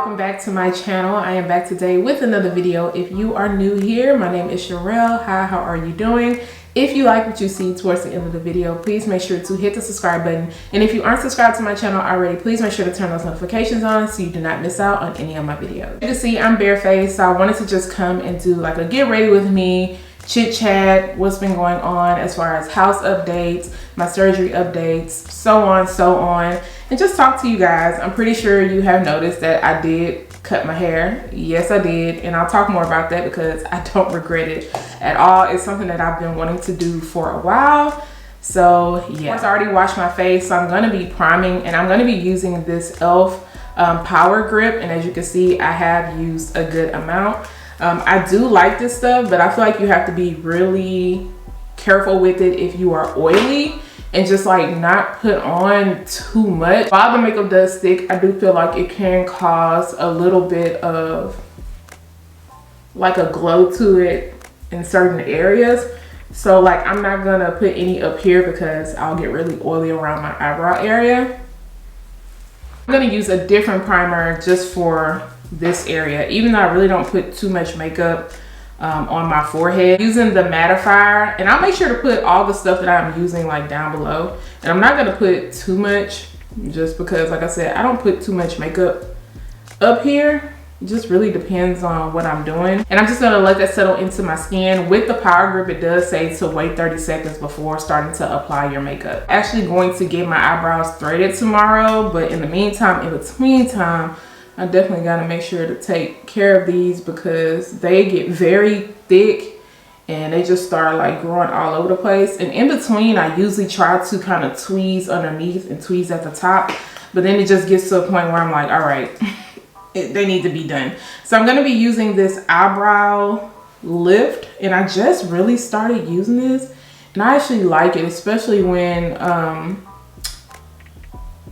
welcome back to my channel. I am back today with another video. If you are new here, my name is Sherelle. Hi, how are you doing? If you like what you see towards the end of the video, please make sure to hit the subscribe button. And if you aren't subscribed to my channel already, please make sure to turn those notifications on so you do not miss out on any of my videos. You can see I'm barefaced, so I wanted to just come and do like a get ready with me, chit chat, what's been going on as far as house updates, my surgery updates, so on, and just talk to you guys. I'm pretty sure you have noticed that I did cut my hair. Yes, I did, and I'll talk more about that because I don't regret it at all. It's something that I've been wanting to do for a while. So yeah, I already washed my face, so I'm gonna be priming, and I'm gonna be using this e.l.f. Power Grip, and as you can see, I have used a good amount. I do like this stuff, but I feel like you have to be really careful with it if you are oily and just like not put on too much. While the makeup does stick, I do feel like it can cause a little bit of like a glow to it in certain areas. So like I'm not gonna put any up here because I'll get really oily around my eyebrow area. I'm gonna use a different primer just for this area, even though I really don't put too much makeup on my forehead. Using the Mattifier, and I'll make sure to put all the stuff that I'm using like down below, and I'm not gonna put too much just because, like I said, I don't put too much makeup up here. It just really depends on what I'm doing, and I'm just gonna let that settle into my skin. With the Power Grip, it does say to wait 30 seconds before starting to apply your makeup. I'm actually going to get my eyebrows threaded tomorrow, but in the meantime, in between time, I definitely got to make sure to take care of these because they get very thick and they just start like growing all over the place. And in between, I usually try to kind of tweeze underneath and tweeze at the top, but then it just gets to a point where I'm like, all right, they need to be done. So I'm going to be using this eyebrow lift, and I just really started using this, and I actually like it, especially when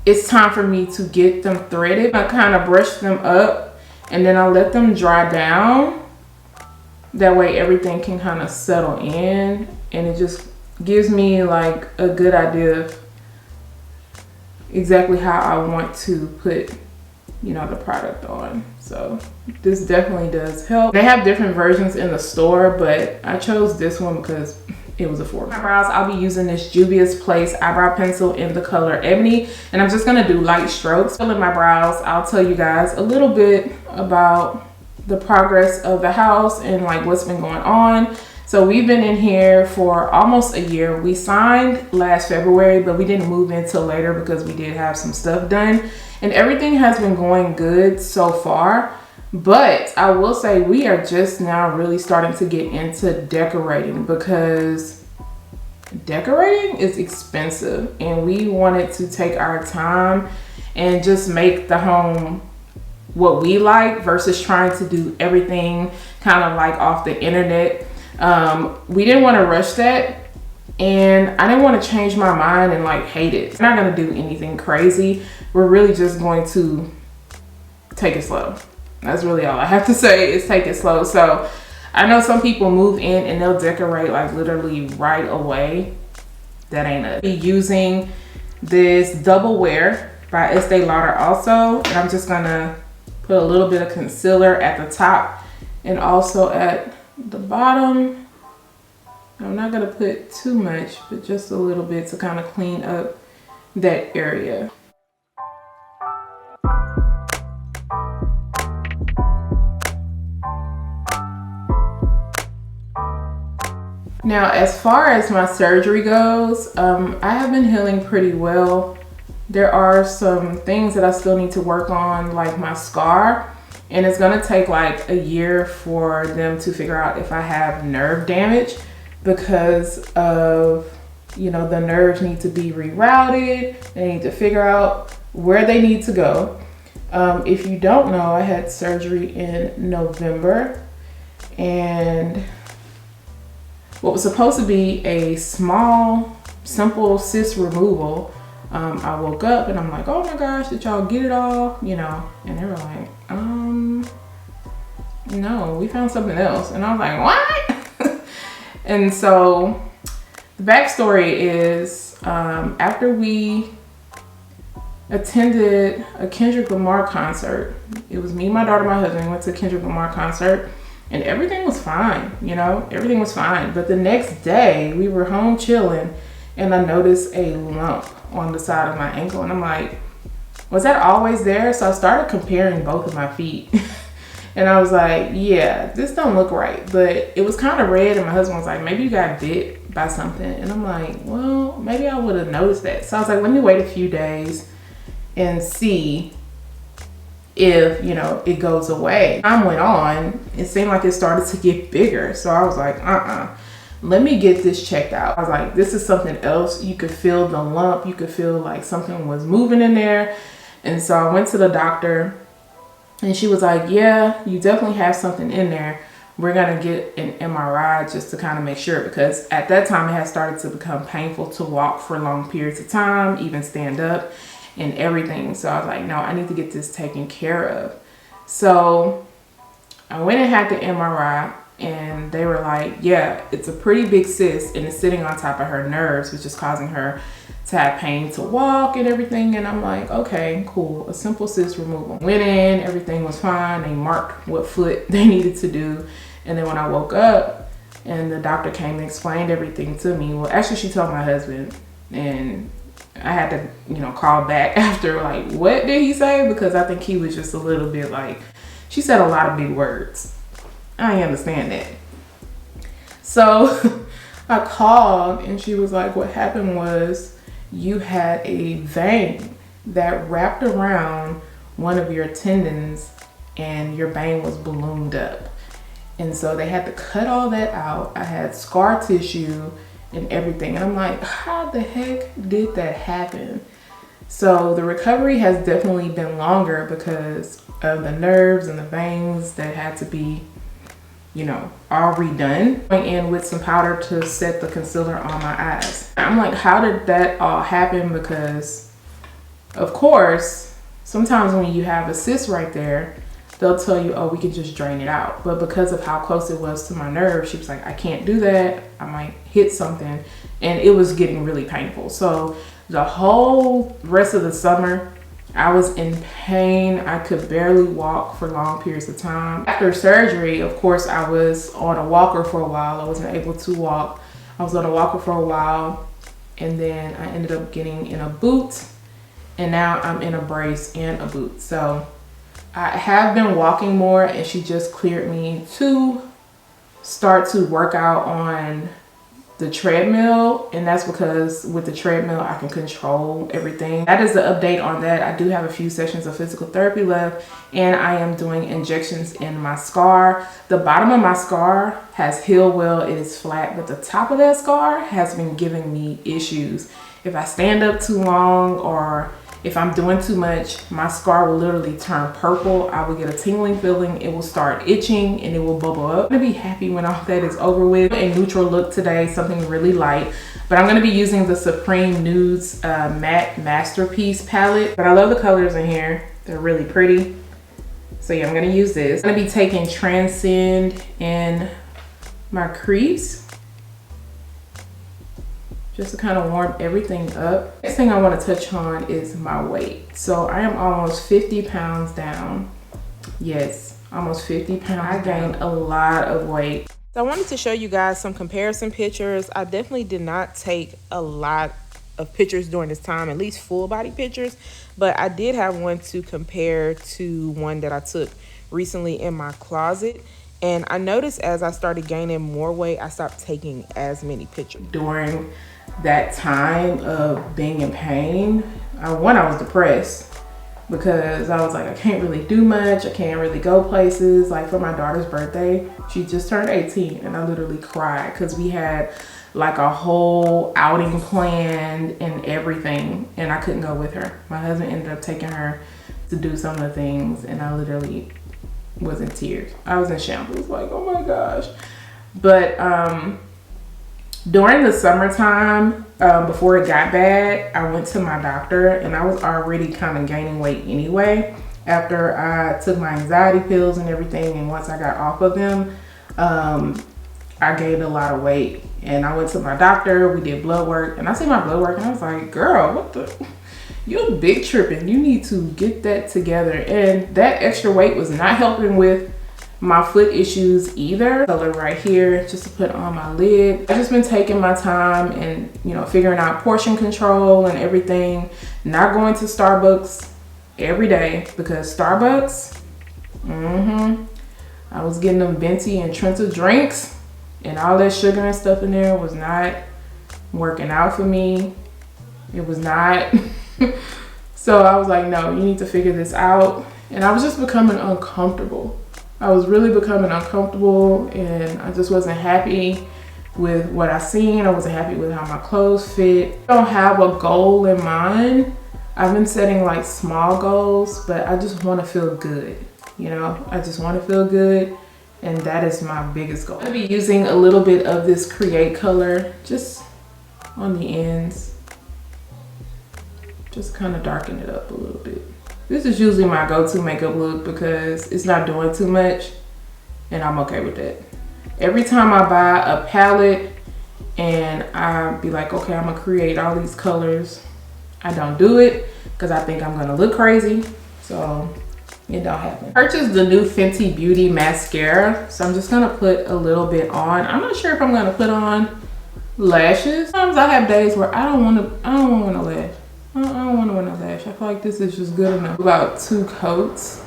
it's time for me to get them threaded. I kind of brush them up and then I let them dry down. That way everything can kind of settle in, and it just gives me like a good idea of exactly how I want to put, you know, the product on. So this definitely does help. They have different versions in the store, but I chose this one because it was affordable. My brows, I'll be using this Juvia's Place Eyebrow Pencil in the color Ebony, and I'm just gonna do light strokes. Filling my brows, I'll tell you guys a little bit about the progress of the house and like what's been going on. So we've been in here for almost a year. We signed last February, but we didn't move in till later because we did have some stuff done, and everything has been going good so far. But I will say we are just now really starting to get into decorating because decorating is expensive, and we wanted to take our time and just make the home what we like versus trying to do everything kind of like off the internet. We didn't want to rush that, and I didn't want to change my mind and like hate it. We're not going to do anything crazy. We're really just going to take it slow. That's really all I have to say, is take it slow. So I know some people move in and they'll decorate like literally right away. That ain't it. I'll be using this Double Wear by Estee Lauder also, and I'm just gonna put a little bit of concealer at the top and also at the bottom. I'm not gonna put too much, but just a little bit to kind of clean up that area. Now, as far as my surgery goes, I have been healing pretty well. There are some things that I still need to work on, like my scar, and it's gonna take like a year for them to figure out if I have nerve damage because of, you know, the nerves need to be rerouted. They need to figure out where they need to go. If you don't know, I had surgery in November, and what was supposed to be a small, simple cyst removal, I woke up and I'm like, oh my gosh, did y'all get it all? You know, and they were like, no, we found something else. And I was like, what? And so the backstory is, after we attended a Kendrick Lamar concert. It was me, my daughter, my husband went to a Kendrick Lamar concert, and everything was fine, you know, everything was fine. But the next day we were home chilling and I noticed a lump on the side of my ankle, and I'm like, was that always there? So I started comparing both of my feet and I was like, yeah, this don't look right. But it was kind of red, and my husband was like, maybe you got bit by something. And I'm like, well, maybe I would have noticed that. So I was like, let me wait a few days and see if, you know, it goes away. Time went on, it seemed like it started to get bigger. So I was like, let me get this checked out. I was like, this is something else. You could feel the lump, you could feel like something was moving in there. And so I went to the doctor and she was like, yeah, you definitely have something in there. We're gonna get an MRI just to kind of make sure, because at that time it had started to become painful to walk for long periods of time, even stand up and everything. So I was like, no, I need to get this taken care of. So I went and had the MRI, and they were like, yeah, it's a pretty big cyst and it's sitting on top of her nerves, which is causing her to have pain to walk and everything. And I'm like, okay, cool, a simple cyst removal. Went in, everything was fine. They marked what foot they needed to do. And then when I woke up and the doctor came and explained everything to me, well, actually she told my husband, and I had to, you know, call back after, like, what did he say? Because I think he was just a little bit like, she said a lot of big words. I understand that. So I called and she was like, what happened was you had a vein that wrapped around one of your tendons and your vein was ballooned up. And so they had to cut all that out. I had scar tissue and everything. And I'm like, how the heck did that happen? So the recovery has definitely been longer because of the nerves and the veins that had to be, you know, all redone. Going in with some powder to set the concealer on my eyes. I'm like, how did that all happen? Because of course, sometimes when you have a cyst right there, they'll tell you, oh, we can just drain it out. But because of how close it was to my nerve, she was like, I can't do that. I might hit something. And it was getting really painful. So the whole rest of the summer, I was in pain. I could barely walk for long periods of time. After surgery, of course, I was on a walker for a while. I wasn't able to walk. I was on a walker for a while, and then I ended up getting in a boot, and now I'm in a brace and a boot. So I have been walking more, and she just cleared me to start to work out on the treadmill, and that's because with the treadmill I can control everything. That is the update on that. I do have a few sessions of physical therapy left, and I am doing injections in my scar. The bottom of my scar has healed well, it is flat, but the top of that scar has been giving me issues. If I stand up too long or if I'm doing too much, my scar will literally turn purple. I will get a tingling feeling. It will start itching and it will bubble up. I'm gonna be happy when all that is over with. A neutral look today, something really light. But I'm gonna be using the Supreme Nudes Matte Masterpiece palette. But I love the colors in here. They're really pretty. So yeah, I'm gonna use this. I'm gonna be taking Transcend in my crease, just to kind of warm everything up. Next thing I want to touch on is my weight. So I am almost 50 pounds down. Yes, almost 50 pounds. I gained a lot of weight. So I wanted to show you guys some comparison pictures. I definitely did not take a lot of pictures during this time, at least full body pictures, but I did have one to compare to one that I took recently in my closet. And I noticed as I started gaining more weight, I stopped taking as many pictures. During that time of being in pain, I was depressed because I was like, I can't really do much. I can't really go places. Like for my daughter's birthday, she just turned 18 and I literally cried because we had like a whole outing planned and everything, and I couldn't go with her. My husband ended up taking her to do some of the things and I literally was in tears. I was in shambles, like, oh my gosh. But during the summertime, before it got bad, I went to my doctor and I was already kind of gaining weight anyway after I took my anxiety pills and everything. And once I got off of them, I gained a lot of weight. And I went to my doctor, we did blood work, and I see my blood work and I was like, girl, what the? You big tripping. You need to get that together. And that extra weight was not helping with my foot issues either. Color right here just to put on my lid. I've just been taking my time and, you know, figuring out portion control and everything. Not going to Starbucks every day because Starbucks, I was getting them venti and Trenta drinks and all that sugar and stuff in there was not working out for me. It was not. So I was like, no, you need to figure this out. And I was just becoming uncomfortable. I was really becoming uncomfortable and I just wasn't happy with what I seen. I wasn't happy with how my clothes fit. I don't have a goal in mind. I've been setting like small goals, but I just want to feel good. You know, I just want to feel good. And that is my biggest goal. I'm gonna be using a little bit of this Create color just on the ends. Just kind of darken it up a little bit. This is usually my go-to makeup look because it's not doing too much and I'm okay with that. Every time I buy a palette and I be like, okay, I'm gonna create all these colors, I don't do it because I think I'm gonna look crazy. So it don't happen. Purchased the new Fenty Beauty mascara. So I'm just gonna put a little bit on. I'm not sure if I'm gonna put on lashes. Sometimes I have days where I don't want a lash. I don't want to wear no lash. I feel like this is just good enough. About 2 coats.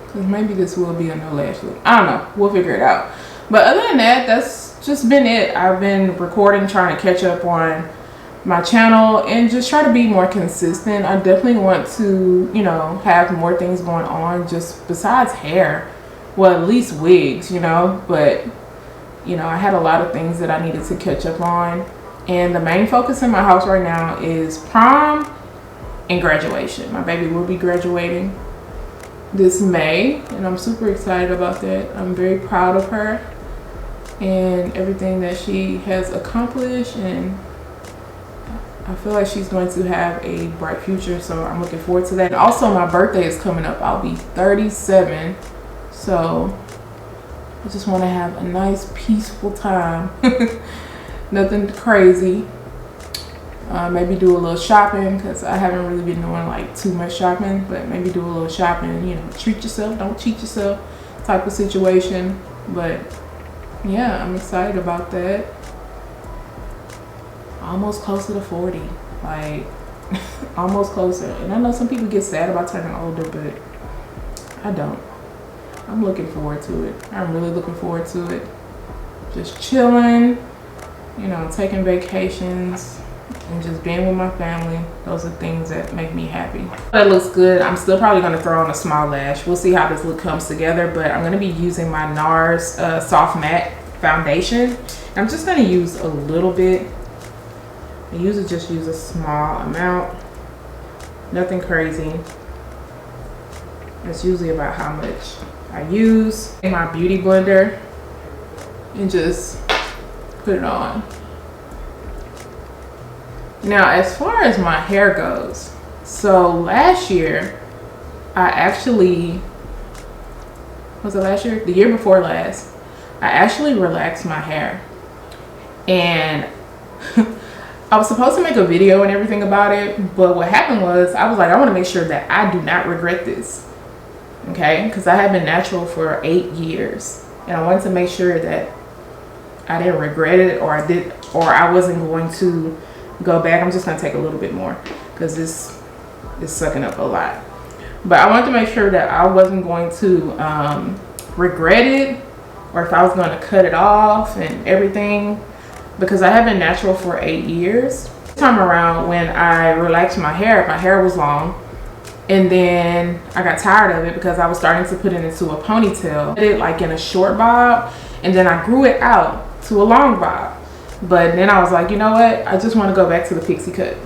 Because maybe this will be a no lash look. I don't know. We'll figure it out. But other than that, that's just been it. I've been recording, trying to catch up on my channel and just try to be more consistent. I definitely want to, you know, have more things going on just besides hair. Well, at least wigs, you know. But, you know, I had a lot of things that I needed to catch up on. And the main focus in my house right now is prom and graduation. My baby will be graduating this May and I'm super excited about that. I'm very proud of her and everything that she has accomplished, and I feel like she's going to have a bright future, so I'm looking forward to that. And also my birthday is coming up. I'll be 37, so I just want to have a nice peaceful time. Nothing crazy. Maybe do a little shopping because I haven't really been doing like too much shopping, but maybe do a little shopping, you know, treat yourself, don't cheat yourself type of situation. But yeah, I'm excited about that. Almost closer to 40, like almost closer. And I know some people get sad about turning older, but I don't. I'm looking forward to it. I'm really looking forward to it. Just chilling, you know, taking vacations and just being with my family. Those are things that make me happy. That looks good. I'm still probably going to throw on a small lash. We'll see how this look comes together, but I'm going to be using my Nars Soft Matte Foundation. I'm just going to use a little bit. I usually just use a small amount. Nothing crazy. That's usually about how much I use. In my beauty blender and just put it on. Now, as far as my hair goes, so last year, I actually, was it last year? The year before last, I actually relaxed my hair. And I was supposed to make a video and everything about it, but what happened was, I was like, I want to make sure that I do not regret this. Okay? Because I have been natural for 8 years. And I wanted to make sure that I didn't regret it, or I wasn't going to go back. I'm just going to take a little bit more because this is sucking up a lot. But I wanted to make sure that I wasn't going to regret it, or if I was going to cut it off and everything, because I have been natural for 8 years. This time around, when I relaxed my hair was long, and then I got tired of it because I was starting to put it into a ponytail. I did it like in a short bob, and then I grew it out to a long bob. But then I was like, you know what? I just want to go back to the pixie cut.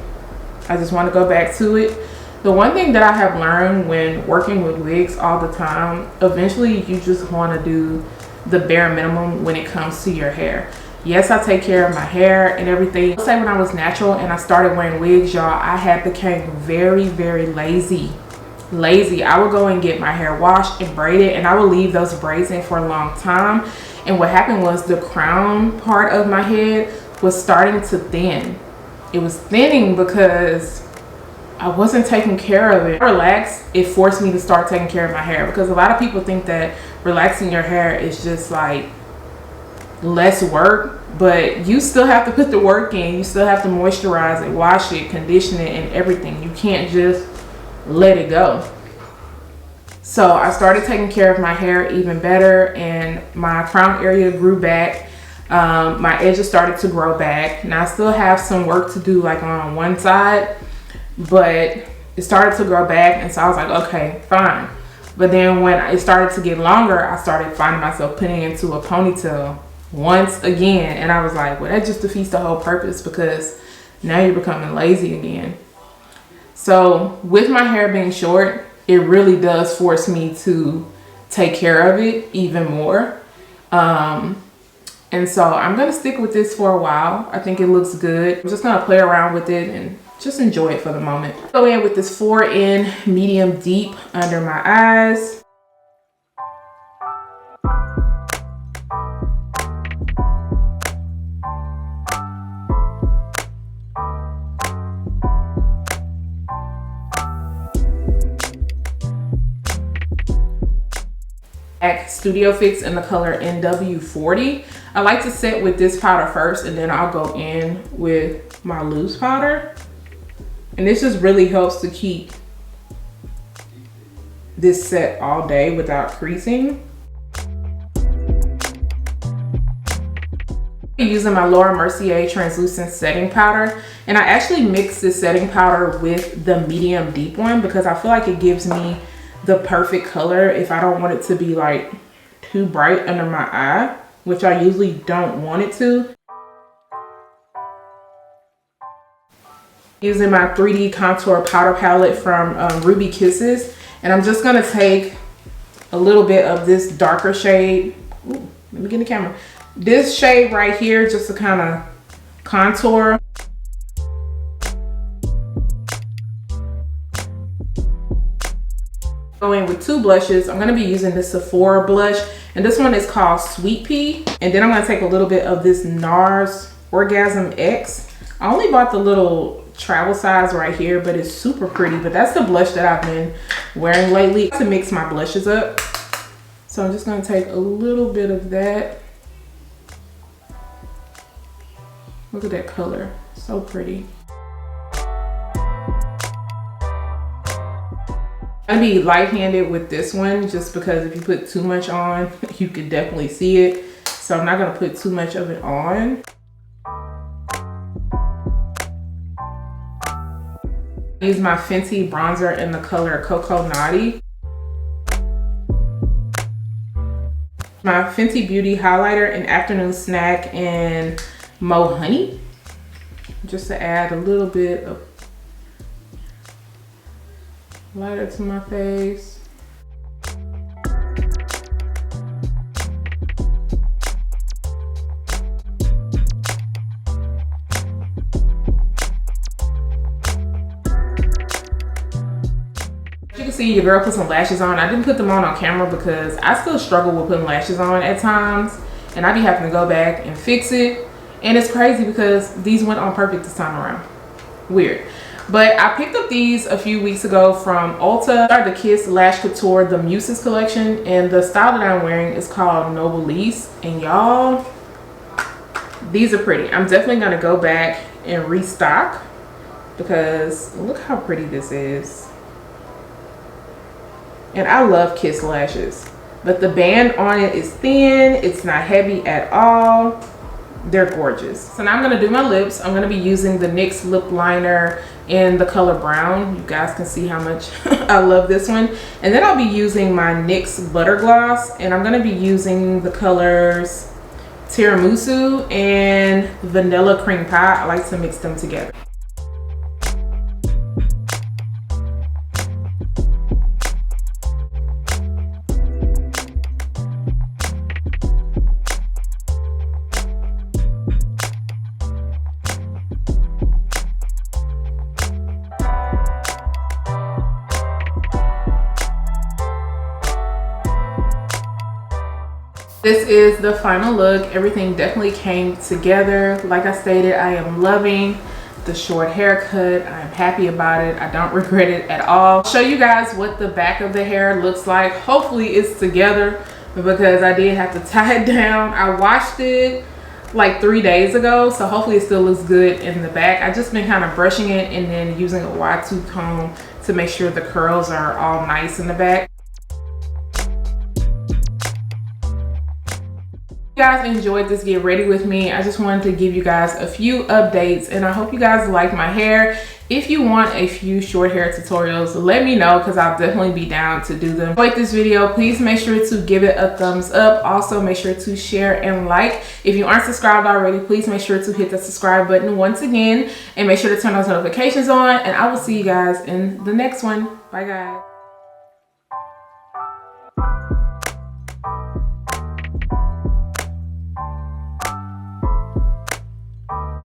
I just want to go back to it. The one thing that I have learned when working with wigs all the time, eventually you just want to do the bare minimum when it comes to your hair. Yes, I take care of my hair and everything. Let's say when I was natural and I started wearing wigs, y'all, I had became very, very lazy. I would go and get my hair washed and braided, and I would leave those braids in for a long time. And what happened was the crown part of my head was starting to thin. It was thinning because I wasn't taking care of it. Relax, it forced me to start taking care of my hair, because a lot of people think that relaxing your hair is just like less work, but you still have to put the work in. You still have to moisturize it, wash it, condition it, and everything. You can't just let it go. So I started taking care of my hair even better, and my crown area grew back. My edges started to grow back. Now I still have some work to do, like on one side, but it started to grow back, and so I was like, okay, fine. But then when it started to get longer, I started finding myself putting it into a ponytail once again, and I was like, well, that just defeats the whole purpose, because now you're becoming lazy again. So with my hair being short, it really does force me to take care of it even more. And so I'm gonna stick with this for a while. I think it looks good. I'm just gonna play around with it and just enjoy it for the moment. Go in with this 4N medium deep under my eyes. Studio Fix in the color NW40. I like to set with this powder first, and then I'll go in with my loose powder. And this just really helps to keep this set all day without creasing. I'm using my Laura Mercier translucent setting powder, and I actually mix this setting powder with the medium deep one because I feel like it gives me the perfect color if I don't want it to be like too bright under my eye, which I usually don't want it to. Using my 3D contour powder palette from Ruby Kisses, and I'm just gonna take a little bit of this darker shade. Ooh, let me get in the camera. This shade right here, just to kind of contour. Go in with two blushes. I'm going to be using this Sephora blush, and this one is called Sweet Pea. And then I'm going to take a little bit of this Nars Orgasm X. I only bought the little travel size right here, but it's super pretty. But that's the blush that I've been wearing lately to mix my blushes up. So I'm just going to take a little bit of that. Look at that color, so pretty. I'm gonna be light-handed with this one just because if you put too much on, you can definitely see it. So I'm not gonna put too much of it on. Use my Fenty bronzer in the color Coco Naughty. My Fenty Beauty highlighter in Afternoon Snack and Mo Honey, just to add a little bit of lighter to my face. You can see your girl put some lashes on. I didn't put them on camera because I still struggle with putting lashes on at times, and I be having to go back and fix it. And it's crazy because these went on perfect this time around. Weird. But I picked up these a few weeks ago from Ulta. Started the Kiss Lash Couture, the Muses collection, and the style that I'm wearing is called Noblesse. And y'all, these are pretty. I'm definitely gonna go back and restock because look how pretty this is. And I love Kiss lashes, but the band on it is thin. It's not heavy at all. They're gorgeous. So now I'm gonna do my lips. I'm gonna be using the NYX lip liner in the color brown. You guys can see how much I love this one. And then I'll be using my NYX butter gloss, and I'm gonna be using the colors Tiramisu and Vanilla Cream Pie. I like to mix them together. This is the final look. Everything definitely came together. Like I stated, I am loving the short haircut. I'm happy about it. I don't regret it at all. I'll show you guys what the back of the hair looks like. Hopefully it's together because I did have to tie it down. I washed it like 3 days ago, so hopefully it still looks good in the back. I've just been kind of brushing it and then using a wide tooth comb to make sure the curls are all nice in the back. If you guys enjoyed this get ready with me, I just wanted to give you guys a few updates, and I hope you guys like my hair. If you want a few short hair tutorials, let me know because I'll definitely be down to do them. If you like this video, please make sure to give it a thumbs up. Also make sure to share and like. If you aren't subscribed already, please make sure to hit the subscribe button once again and make sure to turn those notifications on, and I will see you guys in the next one. Bye guys.